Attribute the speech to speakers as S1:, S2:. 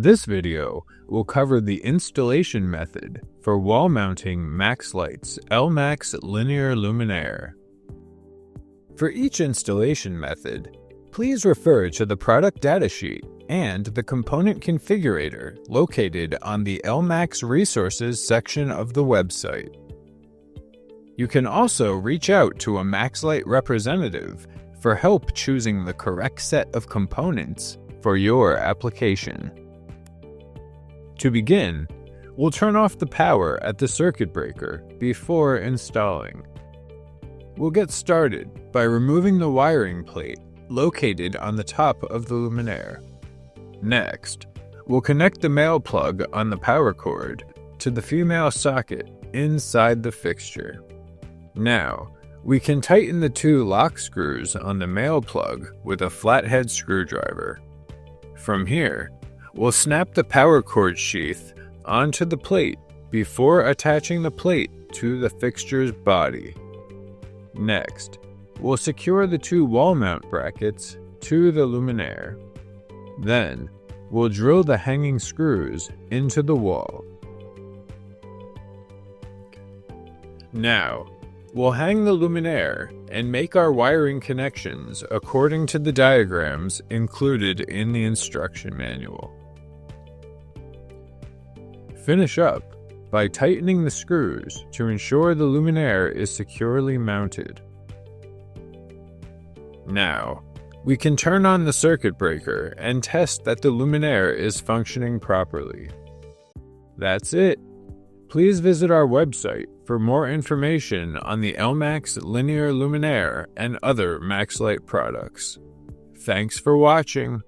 S1: This video will cover the installation method for wall mounting MaxLite's L-Max Linear Luminaire. For each installation method, please refer to the product datasheet and the component configurator located on the L-Max Resources section of the website. You can also reach out to a MaxLite representative for help choosing the correct set of components for your application. To begin, we'll turn off the power at the circuit breaker before installing. We'll get started by removing the wiring plate located on the top of the luminaire. Next, we'll connect the male plug on the power cord to the female socket inside the fixture. Now, we can tighten the two lock screws on the male plug with a flathead screwdriver. From here, we'll snap the power cord sheath onto the plate before attaching the plate to the fixture's body. Next, we'll secure the two wall mount brackets to the luminaire. Then, we'll drill the hanging screws into the wall. Now, we'll hang the luminaire and make our wiring connections according to the diagrams included in the instruction manual. Finish up by tightening the screws to ensure the luminaire is securely mounted. Now, we can turn on the circuit breaker and test that the luminaire is functioning properly. That's it. Please visit our website for more information on the L-Max Linear Luminaire and other MaxLite products. Thanks for watching.